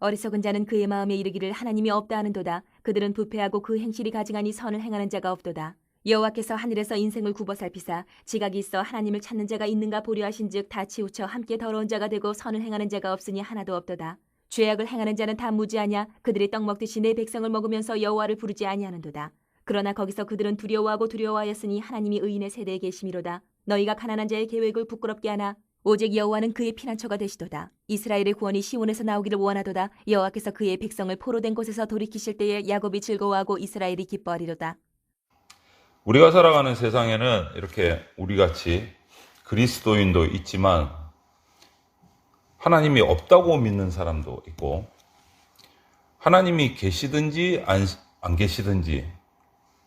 어리석은 자는 그의 마음에 이르기를 하나님이 없다 하는도다. 그들은 부패하고 그 행실이 가증하니 선을 행하는 자가 없도다. 여호와께서 하늘에서 인생을 굽어 살피사 지각이 있어 하나님을 찾는 자가 있는가 보려 하신즉 다 치우쳐 함께 더러운 자가 되고 선을 행하는 자가 없으니 하나도 없도다. 죄악을 행하는 자는 다 무지하냐? 그들이 떡 먹듯이 내 백성을 먹으면서 여호와를 부르지 아니하는도다. 그러나 거기서 그들은 두려워하고 두려워하였으니 하나님이 의인의 세대에 계심이로다. 너희가 가난한 자의 계획을 부끄럽게 하나? 오직 여호와는 그의 피난처가 되시도다. 이스라엘의 구원이 시온에서 나오기를 원하도다. 여호와께서 그의 백성을 포로된 곳에서 돌이키실 때에 야곱이 즐거워하고 이스라엘이 기뻐하리로다. 우리가 살아가는 세상에는 이렇게 우리같이 그리스도인도 있지만 하나님이 없다고 믿는 사람도 있고, 하나님이 계시든지 안 계시든지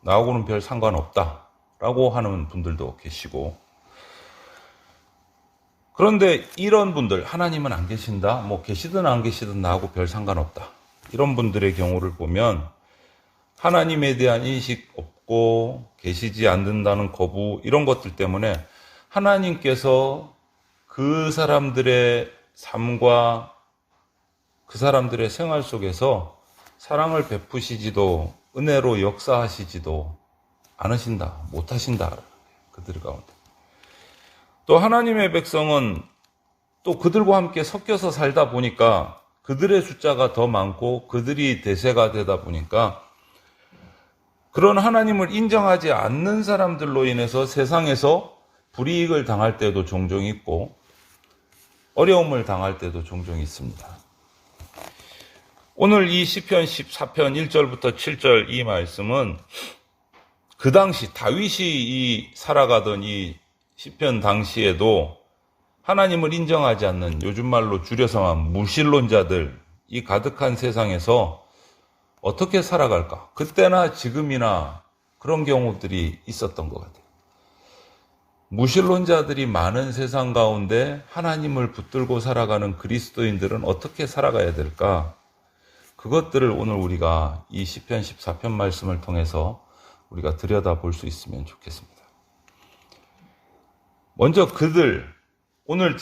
나하고는 별 상관없다라고 하는 분들도 계시고, 그런데 이런 분들, 하나님은 안 계신다, 계시든 안 계시든 나하고 별 상관없다, 이런 분들의 경우를 보면 하나님에 대한 인식 없고 계시지 않는다는 거부, 이런 것들 때문에 하나님께서 그 사람들의 삶과 그 사람들의 생활 속에서 사랑을 베푸시지도 은혜로 역사하시지도 않으신다, 못하신다, 그들 가운데. 또 하나님의 백성은 또 그들과 함께 섞여서 살다 보니까 그들의 숫자가 더 많고 그들이 대세가 되다 보니까 그런 하나님을 인정하지 않는 사람들로 인해서 세상에서 불이익을 당할 때도 종종 있고 어려움을 당할 때도 종종 있습니다. 오늘 이 시편 14편 1절부터 7절 이 말씀은 그 당시 다윗이 살아가던 이 시편 당시에도 하나님을 인정하지 않는, 요즘 말로 줄여서만 무신론자들이 가득한 세상에서 어떻게 살아갈까? 그때나 지금이나 그런 경우들이 있었던 것 같아요. 무신론자들이 많은 세상 가운데 하나님을 붙들고 살아가는 그리스도인들은 어떻게 살아가야 될까? 그것들을 오늘 우리가 이 시편 14편 말씀을 통해서 우리가 들여다볼 수 있으면 좋겠습니다. 먼저 오늘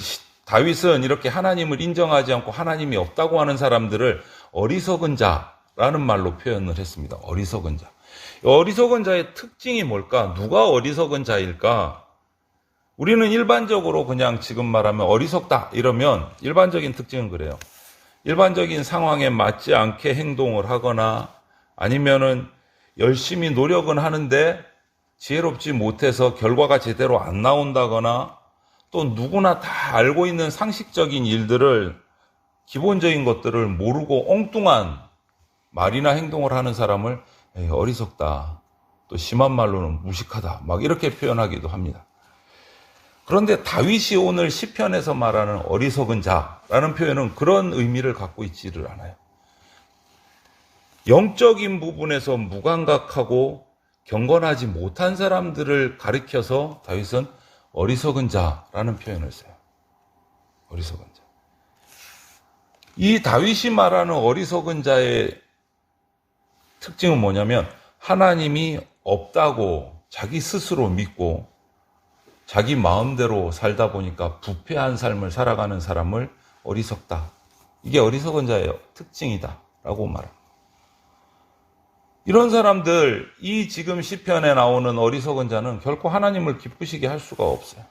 다윗은 이렇게 하나님을 인정하지 않고 하나님이 없다고 하는 사람들을 어리석은 자라는 말로 표현을 했습니다. 어리석은 자. 어리석은 자의 특징이 뭘까? 누가 어리석은 자일까? 우리는 일반적으로 그냥 지금 말하면 어리석다 이러면 일반적인 특징은 그래요. 일반적인 상황에 맞지 않게 행동을 하거나 아니면은 열심히 노력은 하는데 지혜롭지 못해서 결과가 제대로 안 나온다거나, 또 누구나 다 알고 있는 상식적인 일들을, 기본적인 것들을 모르고 엉뚱한 말이나 행동을 하는 사람을 어리석다, 또 심한 말로는 무식하다, 막 이렇게 표현하기도 합니다. 그런데 다윗이 오늘 시편에서 말하는 어리석은 자라는 표현은 그런 의미를 갖고 있지를 않아요. 영적인 부분에서 무감각하고 경건하지 못한 사람들을 가리켜서 다윗은 어리석은 자라는 표현을 써요. 어리석은 자. 이 다윗이 말하는 어리석은 자의 특징은 뭐냐면 하나님이 없다고 자기 스스로 믿고 자기 마음대로 살다 보니까 부패한 삶을 살아가는 사람을 어리석다, 이게 어리석은 자의 특징이다 라고 말합니다. 이런 사람들, 이 지금 시편에 나오는 어리석은 자는 결코 하나님을 기쁘시게 할 수가 없어요.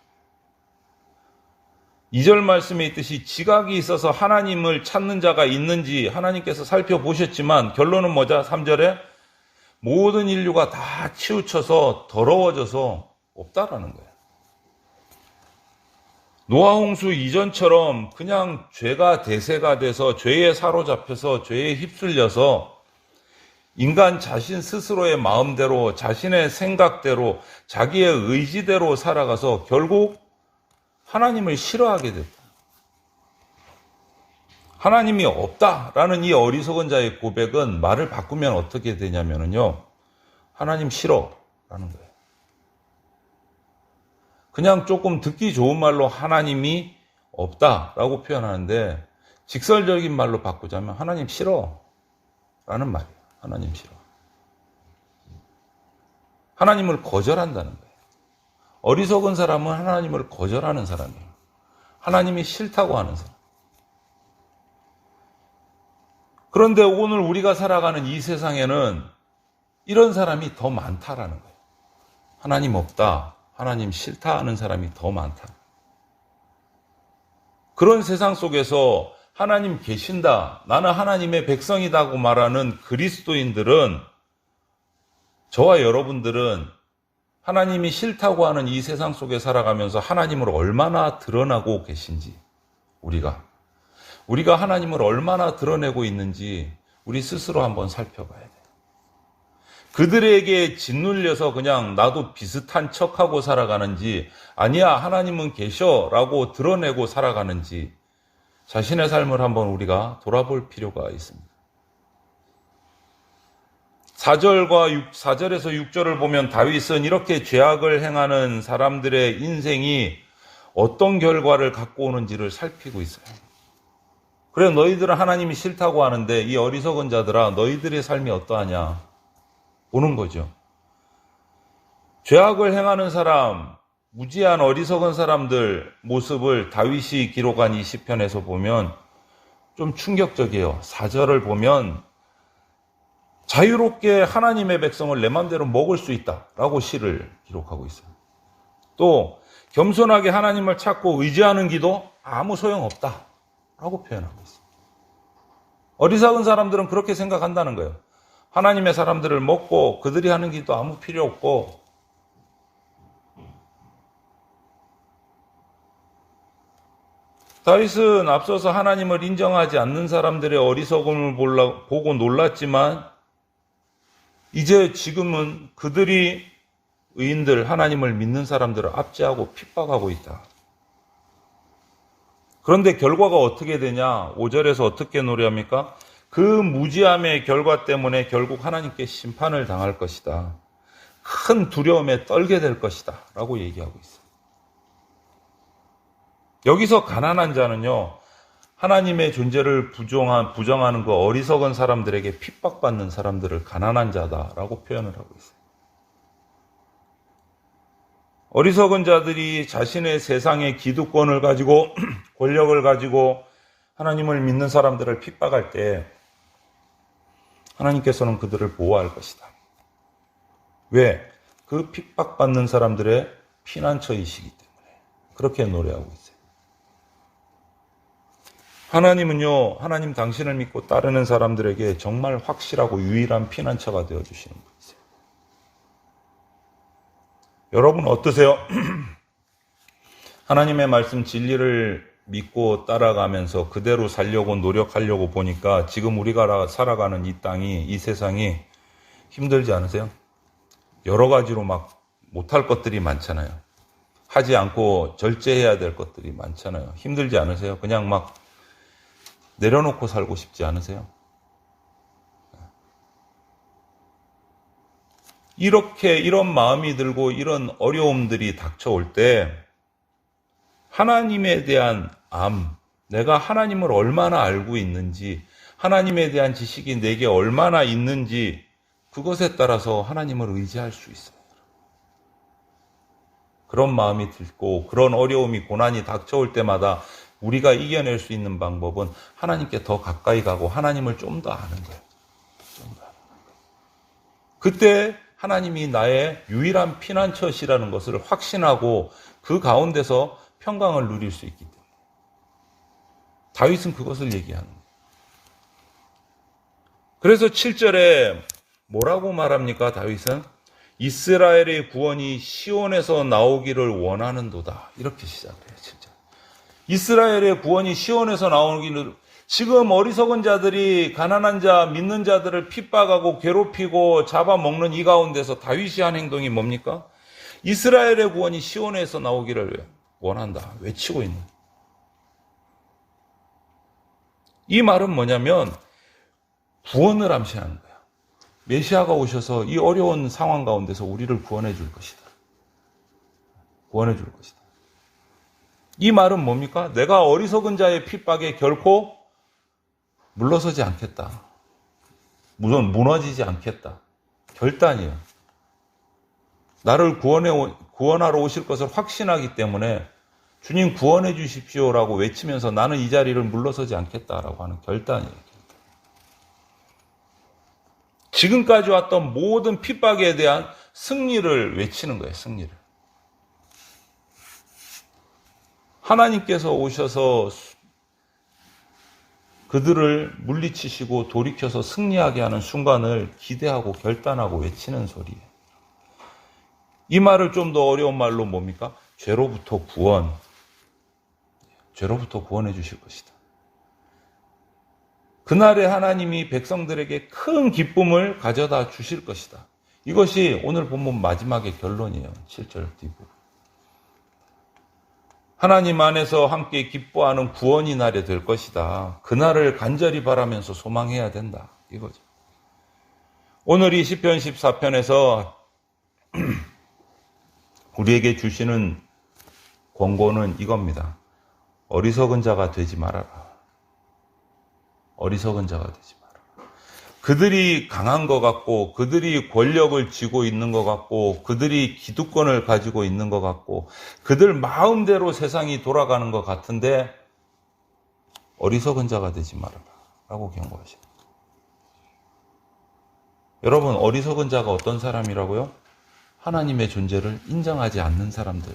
2절 말씀에 있듯이 지각이 있어서 하나님을 찾는 자가 있는지 하나님께서 살펴보셨지만 결론은 뭐죠? 3절에 모든 인류가 다 치우쳐서 더러워져서 없다라는 거예요. 노아 홍수 이전처럼 그냥 죄가 대세가 돼서 죄에 사로잡혀서 죄에 휩쓸려서 인간 자신 스스로의 마음대로, 자신의 생각대로, 자기의 의지대로 살아가서 결국 하나님을 싫어하게 됐다. 하나님이 없다라는 이 어리석은 자의 고백은 말을 바꾸면 어떻게 되냐면요, 하나님 싫어라는 거예요. 그냥 조금 듣기 좋은 말로 하나님이 없다라고 표현하는데 직설적인 말로 바꾸자면 하나님 싫어라는 말이에요. 하나님 싫어. 하나님을 거절한다는 거예요. 어리석은 사람은 하나님을 거절하는 사람이에요. 하나님이 싫다고 하는 사람. 그런데 오늘 우리가 살아가는 이 세상에는 이런 사람이 더 많다라는 거예요. 하나님 없다, 하나님 싫다 하는 사람이 더 많다. 그런 세상 속에서 하나님 계신다, 나는 하나님의 백성이다고 말하는 그리스도인들은, 저와 여러분들은 하나님이 싫다고 하는 이 세상 속에 살아가면서 하나님을 얼마나 드러나고 계신지, 우리가 하나님을 얼마나 드러내고 있는지 우리 스스로 한번 살펴봐야 돼요. 그들에게 짓눌려서 그냥 나도 비슷한 척하고 살아가는지, 아니야 하나님은 계셔라고 드러내고 살아가는지 자신의 삶을 한번 우리가 돌아볼 필요가 있습니다. 4절에서 6절을 보면 다윗은 이렇게 죄악을 행하는 사람들의 인생이 어떤 결과를 갖고 오는지를 살피고 있어요. 그래, 너희들은 하나님이 싫다고 하는데 이 어리석은 자들아, 너희들의 삶이 어떠하냐 보는 거죠. 죄악을 행하는 사람, 무지한 어리석은 사람들 모습을 다윗이 기록한 이 시편에서 보면 좀 충격적이에요. 4절을 보면 자유롭게 하나님의 백성을 내 맘대로 먹을 수 있다라고 시를 기록하고 있어요. 또 겸손하게 하나님을 찾고 의지하는 기도 아무 소용없다라고 표현하고 있어요. 어리석은 사람들은 그렇게 생각한다는 거예요. 하나님의 사람들을 먹고 그들이 하는 기도 아무 필요 없고, 다윗은 앞서서 하나님을 인정하지 않는 사람들의 어리석음을 보고 놀랐지만 이제 지금은 그들이 의인들, 하나님을 믿는 사람들을 압제하고 핍박하고 있다. 그런데 결과가 어떻게 되냐? 5절에서 어떻게 노래합니까? 그 무지함의 결과 때문에 결국 하나님께 심판을 당할 것이다. 큰 두려움에 떨게 될 것이다 라고 얘기하고 있어요. 여기서 가난한 자는요, 하나님의 존재를 부정하는 그 어리석은 사람들에게 핍박받는 사람들을 가난한 자다라고 표현을 하고 있어요. 어리석은 자들이 자신의 세상의 기득권을 가지고 권력을 가지고 하나님을 믿는 사람들을 핍박할 때 하나님께서는 그들을 보호할 것이다. 왜? 그 핍박받는 사람들의 피난처이시기 때문에 그렇게 노래하고 있어요. 하나님은요, 하나님 당신을 믿고 따르는 사람들에게 정말 확실하고 유일한 피난처가 되어주시는 분이세요. 여러분 어떠세요? 하나님의 말씀 진리를 믿고 따라가면서 그대로 살려고 노력하려고 보니까 지금 우리가 살아가는 이 땅이, 이 세상이 힘들지 않으세요? 여러 가지로 막 못할 것들이 많잖아요. 하지 않고 절제해야 될 것들이 많잖아요. 힘들지 않으세요? 그냥 막 내려놓고 살고 싶지 않으세요? 이런 마음이 들고 이런 어려움들이 닥쳐올 때 하나님에 대한 내가 하나님을 얼마나 알고 있는지, 하나님에 대한 지식이 내게 얼마나 있는지, 그것에 따라서 하나님을 의지할 수 있어요. 그런 마음이 들고 그런 어려움이, 고난이 닥쳐올 때마다 우리가 이겨낼 수 있는 방법은 하나님께 더 가까이 가고 하나님을 좀 더 아는 거예요. 그때 하나님이 나의 유일한 피난처시라는 것을 확신하고 그 가운데서 평강을 누릴 수 있기 때문에 다윗은 그것을 얘기하는 거예요. 그래서 7절에 뭐라고 말합니까? 다윗은 이스라엘의 구원이 시온에서 나오기를 원하는도다, 이렇게 시작을 해요. 7절. 이스라엘의 구원이 시온에서 나오기를, 지금 어리석은 자들이 가난한 자, 믿는 자들을 핍박하고 괴롭히고 잡아먹는 이 가운데서 다윗이 한 행동이 뭡니까? 이스라엘의 구원이 시온에서 나오기를 원한다, 외치고 있는. 이 말은 뭐냐면 구원을 암시하는 거야. 메시아가 오셔서 이 어려운 상황 가운데서 우리를 구원해 줄 것이다. 구원해 줄 것이다. 이 말은 뭡니까? 내가 어리석은 자의 핍박에 결코 물러서지 않겠다. 무너지지 않겠다. 결단이에요. 나를 구원하러 오실 것을 확신하기 때문에 주님 구원해 주십시오라고 외치면서 나는 이 자리를 물러서지 않겠다라고 하는 결단이에요. 지금까지 왔던 모든 핍박에 대한 승리를 외치는 거예요. 승리를. 하나님께서 오셔서 그들을 물리치시고 돌이켜서 승리하게 하는 순간을 기대하고 결단하고 외치는 소리예요. 이 말을 좀 더 어려운 말로 뭡니까? 죄로부터 구원. 죄로부터 구원해 주실 것이다. 그날에 하나님이 백성들에게 큰 기쁨을 가져다 주실 것이다. 이것이 오늘 본문 마지막의 결론이에요. 7절 뒷부분. 하나님 안에서 함께 기뻐하는 구원이 나게 될 것이다. 그날을 간절히 바라면서 소망해야 된다. 이거죠. 오늘 이 시편 14편에서 우리에게 주시는 권고는 이겁니다. 어리석은 자가 되지 말아라. 어리석은 자가 되지 말아라. 그들이 강한 것 같고, 그들이 권력을 쥐고 있는 것 같고, 그들이 기득권을 가지고 있는 것 같고, 그들 마음대로 세상이 돌아가는 것 같은데 어리석은 자가 되지 말아라 라고 경고하십니다. 여러분, 어리석은 자가 어떤 사람이라고요? 하나님의 존재를 인정하지 않는 사람들.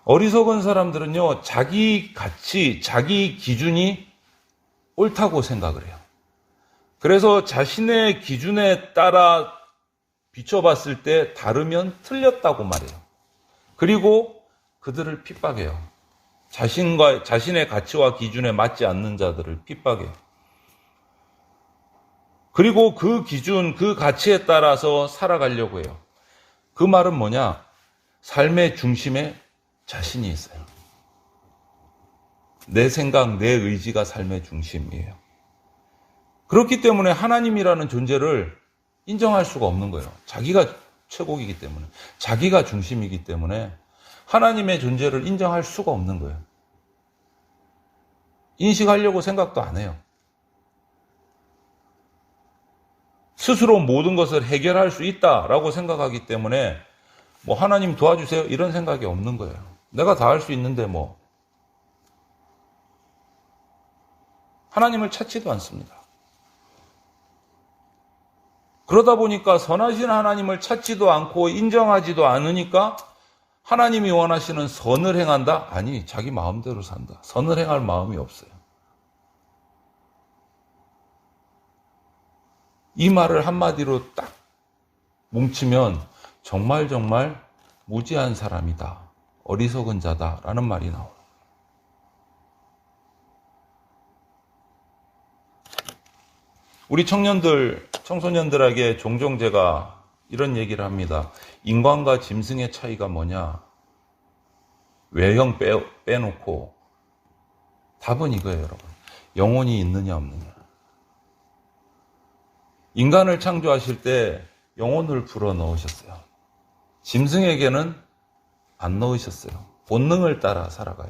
어리석은 사람들은요, 자기 가치, 자기 기준이 옳다고 생각을 해요. 그래서 자신의 기준에 따라 비춰봤을 때 다르면 틀렸다고 말해요. 그리고 그들을 핍박해요. 자신의 가치와 기준에 맞지 않는 자들을 핍박해요. 그리고 그 기준, 그 가치에 따라서 살아가려고 해요. 그 말은 뭐냐? 삶의 중심에 자신이 있어요. 내 생각, 내 의지가 삶의 중심이에요. 그렇기 때문에 하나님이라는 존재를 인정할 수가 없는 거예요. 자기가 최고이기 때문에, 자기가 중심이기 때문에 하나님의 존재를 인정할 수가 없는 거예요. 인식하려고 생각도 안 해요. 스스로 모든 것을 해결할 수 있다라고 생각하기 때문에 하나님 도와주세요 이런 생각이 없는 거예요. 내가 다 할 수 있는데 하나님을 찾지도 않습니다. 그러다 보니까 선하신 하나님을 찾지도 않고 인정하지도 않으니까 하나님이 원하시는 선을 행한다? 아니, 자기 마음대로 산다. 선을 행할 마음이 없어요. 이 말을 한마디로 딱 뭉치면 정말 무지한 사람이다. 어리석은 자다라는 말이 나와요. 우리 청소년들에게 종종 제가 이런 얘기를 합니다. 인간과 짐승의 차이가 뭐냐? 외형 빼놓고 답은 이거예요, 여러분. 영혼이 있느냐 없느냐. 인간을 창조하실 때 영혼을 불어 넣으셨어요. 짐승에게는 안 넣으셨어요. 본능을 따라 살아가요.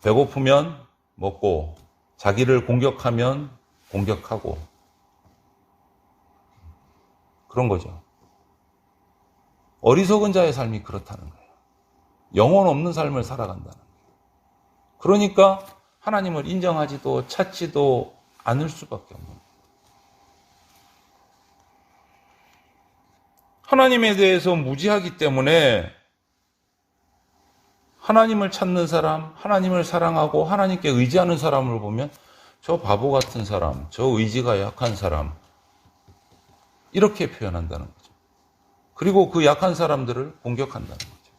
배고프면 먹고, 자기를 공격하면 공격하고, 그런 거죠. 어리석은 자의 삶이 그렇다는 거예요. 영혼 없는 삶을 살아간다는 거예요. 그러니까 하나님을 인정하지도 찾지도 않을 수밖에 없는 거예요. 하나님에 대해서 무지하기 때문에 하나님을 찾는 사람, 하나님을 사랑하고 하나님께 의지하는 사람을 보면 저 바보 같은 사람, 저 의지가 약한 사람, 이렇게 표현한다는 거죠. 그리고 그 약한 사람들을 공격한다는 거죠.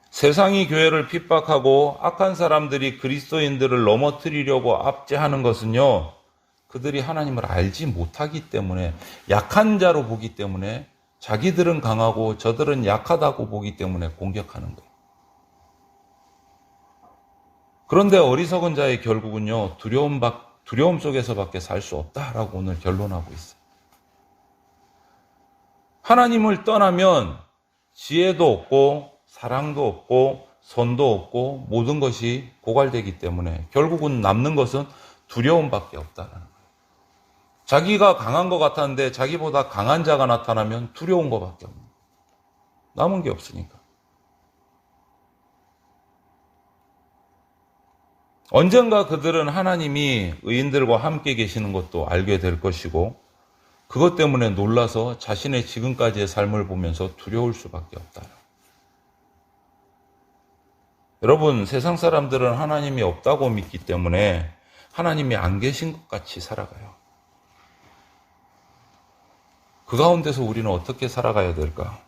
세상이 교회를 핍박하고 악한 사람들이 그리스도인들을 넘어뜨리려고 압제하는 것은요, 그들이 하나님을 알지 못하기 때문에, 약한 자로 보기 때문에, 자기들은 강하고 저들은 약하다고 보기 때문에 공격하는 거예요. 그런데 어리석은 자의 결국은요, 두려움 속에서밖에 살 수 없다라고 오늘 결론하고 있어요. 하나님을 떠나면 지혜도 없고 사랑도 없고 선도 없고 모든 것이 고갈되기 때문에 결국은 남는 것은 두려움밖에 없다라는 거예요. 자기가 강한 것 같았는데 자기보다 강한 자가 나타나면 두려운 것밖에 없는 거예요. 남은 게 없으니까. 언젠가 그들은 하나님이 의인들과 함께 계시는 것도 알게 될 것이고 그것 때문에 놀라서 자신의 지금까지의 삶을 보면서 두려울 수밖에 없다. 여러분, 세상 사람들은 하나님이 없다고 믿기 때문에 하나님이 안 계신 것 같이 살아가요. 그 가운데서 우리는 어떻게 살아가야 될까?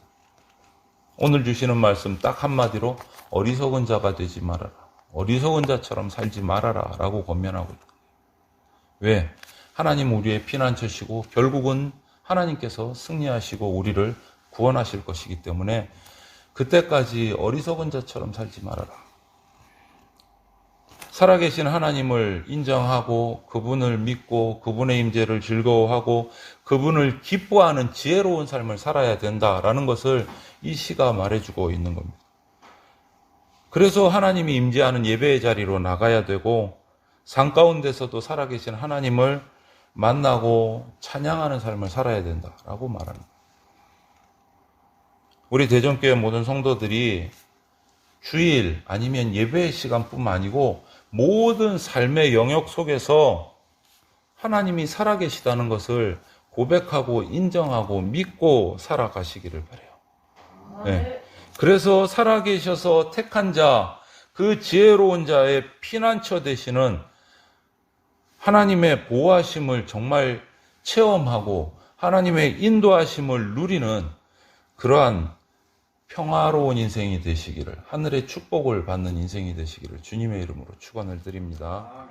오늘 주시는 말씀 딱 한마디로 어리석은 자가 되지 말아라. 어리석은 자처럼 살지 말아라 라고 권면하고 있다. 왜? 하나님 우리의 피난처시고 결국은 하나님께서 승리하시고 우리를 구원하실 것이기 때문에 그때까지 어리석은 자처럼 살지 말아라. 살아계신 하나님을 인정하고 그분을 믿고 그분의 임재를 즐거워하고 그분을 기뻐하는 지혜로운 삶을 살아야 된다라는 것을 이 시가 말해주고 있는 겁니다. 그래서 하나님이 임재하는 예배의 자리로 나가야 되고 산 가운데서도 살아계신 하나님을 만나고 찬양하는 삶을 살아야 된다라고 말합니다. 우리 대전교회 모든 성도들이 주일 아니면 예배의 시간뿐만 아니고 모든 삶의 영역 속에서 하나님이 살아계시다는 것을 고백하고 인정하고 믿고 살아가시기를 바라요. 네. 그래서 살아계셔서 택한 자, 그 지혜로운 자의 피난처 되시는 하나님의 보호하심을 정말 체험하고 하나님의 인도하심을 누리는 그러한 평화로운 인생이 되시기를, 하늘의 축복을 받는 인생이 되시기를 주님의 이름으로 축원을 드립니다.